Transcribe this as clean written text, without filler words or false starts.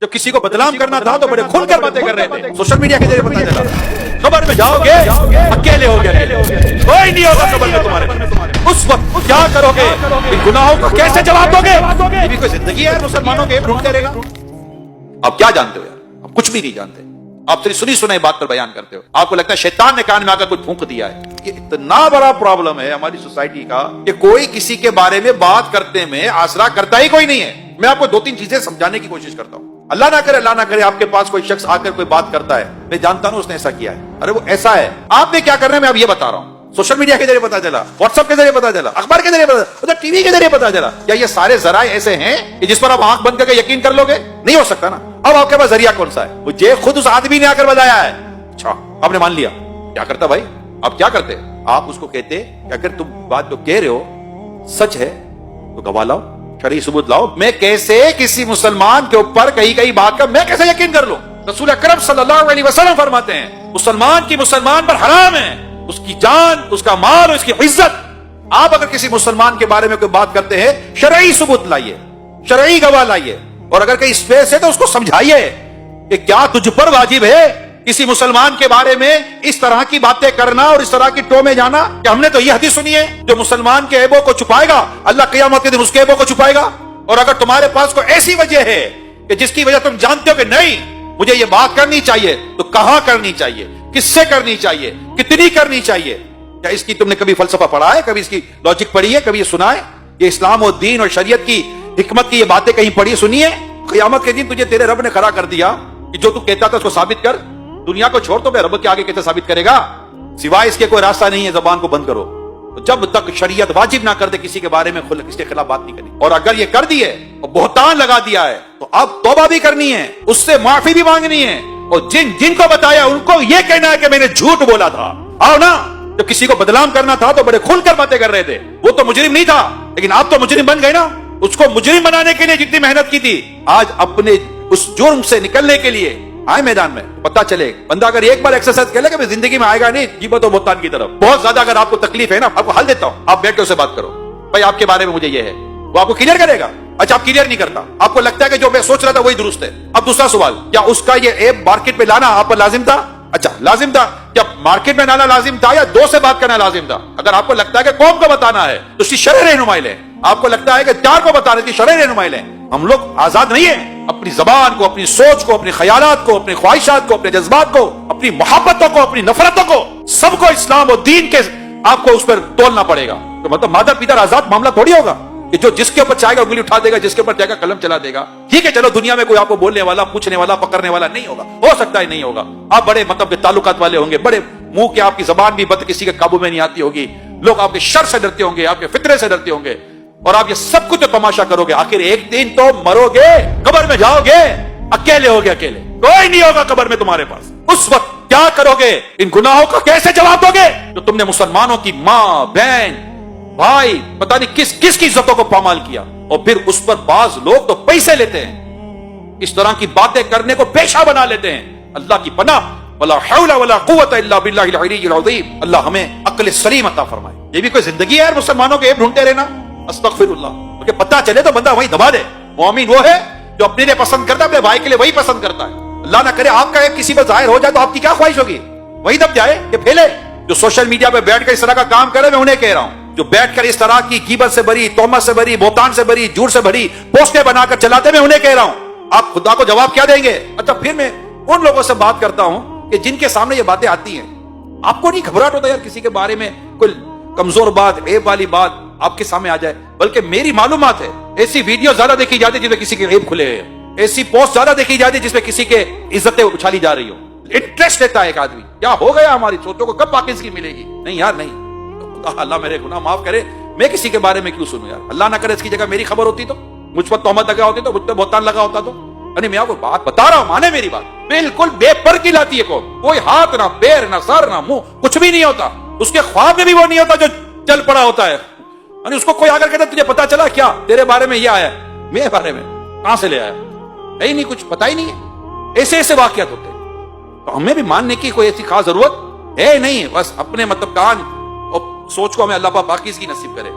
جب کسی کو بدنام کرنا تھا تو بڑے کھل کر باتیں کر رہے تھے، سوشل میڈیا کے ذریعے پتہ چلا قبر میں جاؤ گے اکیلے ہو گے، کوئی نہیں ہوگا قبر میں تمہارے، اس وقت کیا کرو گے؟ ان گناہوں کو کیسے جواب دو گے؟ یہ بھی کوئی زندگی ہے مسلمانوں کے ڈھونڈتے رہے گا؟ آپ کیا جانتے ہو یار؟ آپ کچھ بھی نہیں جانتے، آپ صرف سنی سنائی بات پر بیان کرتے ہو، آپ کو لگتا ہے شیطان نے کان میں آ کر کچھ پھونک دیا ہے۔ یہ اتنا بڑا پرابلم ہے ہماری سوسائٹی کا کہ کوئی کسی کے بارے میں بات کرتے میں آسرا کرتا ہی کوئی نہیں ہے۔ میں آپ کو دو تین چیزیں سمجھانے کی کوشش کرتا ہوں۔ اللہ نہ کرے آپ کے پاس کوئی شخص آ کر کوئی بات کرتا ہے، میں جانتا ہوں اس نے ایسا کیا ہے، ارے وہ ایسا ہے، آپ نے کیا کرنا ہے میں اب یہ بتا رہا ہوں۔ سوشل میڈیا کے ذریعے پتا چلا، واٹس ایپ کے ذریعے پتا چلا، اخبار کے ذریعے پتا چلا، ٹی وی کے ذریعے پتا چلا، کیا یہ سارے ذرائع ایسے ہیں کہ جس پر آپ آنکھ بند کر کے یقین کر لو گے؟ نہیں ہو سکتا نا۔ اب آپ کے پاس ذریعہ کون سا ہے؟ مجھے خود اس آدمی نے آ کر بتایا ہے۔ اچھا آپ نے مان لیا، کیا کرتا بھائی؟ آپ کیا کرتے؟ آپ اس کو کہتے کہ اگر تم بات جو کہہ رہے ہو سچ ہے تو گواہ لاؤ، شرعی ثبوت لاؤ۔ میں کیسے کسی مسلمان کے اوپر کئی بات کا میں کیسے یقین کر لوں؟ رسول اکرم صلی اللہ علیہ وسلم فرماتے ہیں مسلمان کی مسلمان پر حرام ہے، اس کی جان، اس کا مال اور اس کی عزت۔ آپ اگر کسی مسلمان کے بارے میں کوئی بات کرتے ہیں شرعی ثبوت لائیے، شرعی گواہ لائیے، اور اگر کہیں اسپیس ہے تو اس کو سمجھائیے کہ کیا تجھ پر واجب ہے کسی مسلمان کے بارے میں اس طرح کی باتیں کرنا اور اس طرح کی ٹو میں جانا؟ کہ ہم نے تو یہ حدیث سنی ہے جو مسلمان کے عیبوں کو چھپائے گا اللہ قیامت کے دن اس کے عیبوں کو چھپائے گا۔ اور اگر تمہارے پاس کوئی ایسی وجہ ہے کہ جس کی وجہ تم جانتے ہو کہ نہیں مجھے یہ بات کرنی چاہیے، تو کہاں کرنی چاہیے، کس سے کرنی چاہیے، کتنی کرنی چاہیے؟ کیا اس کی تم نے کبھی فلسفہ پڑھا ہے؟ کبھی اس کی لاجک پڑھی ہے؟ کبھی یہ سنا ہے؟ یہ اسلام و دین اور شریعت کی حکمت کی یہ باتیں کہیں پڑھی سنی ہے؟ قیامت کے دن تجھے تیرے رب نے کھڑا کر دیا کہ جو تو کہتا تھا اس کو ثابت کر۔ دنیا کو چھوڑ تو میں رب کے آگے کیسے ثابت کرے گا؟ سوائے اس کے کوئی راستہ نہیں ہے، زبان کو بند کرو۔ جب تک شریعت واجب نہ کر دے کسی کے بارے میں اس کے خلاف بات نہیں کرنی، اور اگر یہ کر دی ہے اور بہتان لگا دیا ہے تو اب توبہ بھی کرنی ہے، اس سے معافی بھی مانگنی ہے، اور جن کو بتایا ان کو یہ کہنا ہے کہ میں نے جھوٹ بولا تھا۔ آؤ نا، جب کسی کو بدنام کرنا تھا تو بڑے کھل کر باتیں کر رہے تھے، وہ تو مجرم نہیں تھا، لیکن آپ تو مجرم بن گئے نا۔ اس کو مجرم بنانے کے لیے جتنی محنت کی تھی، آج اپنے اس جرم سے نکلنے کے لیے آئے میدان میں۔ پتہ چلے بندہ اگر ایک بار ایکسرسائز کر لے کہ زندگی میں آئے گا نہیں غیبت و بہتان کی طرف۔ بہت زیادہ اگر آپ کو تکلیف ہے نا، آپ کو حل دیتا ہوں، آپ بیٹھ کے اسے بات کرو، بھائی آپ کے بارے میں مجھے یہ ہے، وہ آپ کو کلیئر کرے گا۔ اچھا آپ کلیئر نہیں کرتا، آپ کو لگتا ہے کہ جو میں سوچ رہا تھا وہی درست ہے۔ اب دوسرا سوال، کیا اس کا یہ ایپ مارکیٹ میں لانا آپ پر لازم تھا؟ اچھا لازم تھا، جب مارکیٹ میں لانا لازم تھا یا دو سے بات کرنا لازم تھا؟ اگر آپ کو لگتا ہے کہ قوم کو بتانا ہے تو اس کی شرعی رہنمائی لیں، آپ کو لگتا ہے کہ چار کو بتانے کی شرعی رہنمائی لیں۔ ہم لوگ آزاد نہیں ہیں، اپنی زبان کو، اپنی سوچ کو، اپنے خیالات کو، اپنے خواہشات کو، اپنے جذبات کو، اپنی محبتوں کو، اپنی نفرتوں کو، سب کو اسلام اور دین کے آپ کو اس پر تولنا پڑے گا۔ تو مطلب مادر پیتر آزاد معاملہ تھوڑی ہوگا کہ جو جس کے اوپر چاہے گا انگلی اٹھا دے گا، جس کے اوپر چاہے گا قلم چلا دے گا۔ ٹھیک ہے چلو دنیا میں کوئی آپ کو بولنے والا، پوچھنے والا، پکڑنے والا نہیں ہوگا، ہو سکتا ہے نہیں ہوگا، آپ بڑے مطلب کے تعلقات والے ہوں گے، بڑے منہ کے، آپ کی زبان بھی بد کسی کے قابو میں نہیں آتی ہوگی، لوگ آپ کے شر سے ڈرتے ہوں گے، آپ کے فطرے سے ڈرتے ہوں گے، اور آپ یہ سب کچھ تماشا کرو گے، آخر ایک دن تو مرو گے، قبر میں جاؤ گے، اکیلے ہوگے، اکیلے، کوئی نہیں ہوگا قبر میں تمہارے پاس۔ اس وقت کیا کرو گے؟ ان گناہوں کا کیسے جواب دو گے جو تم نے مسلمانوں کی ماں، بہن، بھائی، پتہ نہیں کس کی عزتوں کو پامال کیا؟ اور پھر اس پر بعض لوگ تو پیسے لیتے ہیں، اس طرح کی باتیں کرنے کو پیشہ بنا لیتے ہیں۔ اللہ کی پناہ، ولا حول ولا قوت الا باللہ العلی العظیم۔ اللہ ہمیں عقل سلیم عطا فرمائے۔ یہ بھی کوئی زندگی ہے یار مسلمانوں کے عیب ڈھونڈتے رہنا؟ استغفر اللہ۔ کیونکہ پتہ چلے تو بندہ وہی دبا دے۔ مومن وہ ہے جو اپنے لیے پسند کرتا ہے، اپنے بھائی کے لیے وہی پسند کرتا ہے۔ اللہ نہ کرے آپ کا ایک کسی پر ظاہر ہو جائے تو آپ کی کیا خواہش ہوگی؟ وہی دب جائے کہ پھیلے۔ جو سوشل میڈیا پہ بیٹھ کر اس طرح کا کام کرے، میں انہیں کہہ رہا ہوں جو بیٹھ کر اس طرح کی غیبت سے بری، تہمت سے بری، بہتان سے بری، جھوٹ سے بھری پوسٹیں بنا کر چلاتے، میں انہیں کہہ رہا ہوں آپ خدا کو جواب کیا دیں گے؟ اچھا پھر میں ان لوگوں سے بات کرتا ہوں کہ جن کے سامنے یہ باتیں آتی ہیں، آپ کو نہیں گھبراہٹ ہوتا یار کسی کے بارے میں کوئی کمزور بات، عیب والی بات آپ کے سامنے آ جائے؟ بلکہ میری معلومات ہے ایسی ویڈیو زیادہ دیکھی جاتی ہے جس میں کسی کے عیب کھلے ہیں، ایسی پوسٹ زیادہ دیکھی جاتی ہے جس میں کسی کے عزتیں اچھالی جا رہی ہو۔ انٹرسٹ لیتا ہے ایک آدمی، کیا ہو گیا ہماری سوچوں کو، کب پاکیزگی ملے گی؟ نہیں یار نہیں، اللہ میرے گناہ معاف کرے، میں کسی کے بارے میں کیوں سنوں یار؟ اللہ نہ کرے اس کی جگہ میری خبر ہوتی تو، مجھ پر تہمت لگا ہوتی تو، مجھ پر بہتان لگا ہوتا تو، یعنی میں آپ کو بات بتا رہا ہوں، مانے میری بات، بالکل بے پر کی لاتی ہے کوئی ہاتھ نہ پیر نہ سر نہ منہ، کچھ بھی نہیں ہوتا، اس کے خواب میں بھی وہ نہیں ہوتا جو چل پڑا ہوتا ہے۔ یعنی اس کو کوئی آ کر کہتا تجھے پتا چلا کیا تیرے بارے میں یہ آیا؟ میرے بارے میں کہاں سے لے آیا؟ ہے ہی نہیں، کچھ پتا ہی نہیں ہے۔ ایسے واقعات ہوتے ہیں، تو ہمیں بھی ماننے کی کوئی ایسی خاص ضرورت ہے نہیں، بس اپنے مطلب کان اور سوچ کو ہمیں اللہ پاک پاکیزگی نصیب کرے۔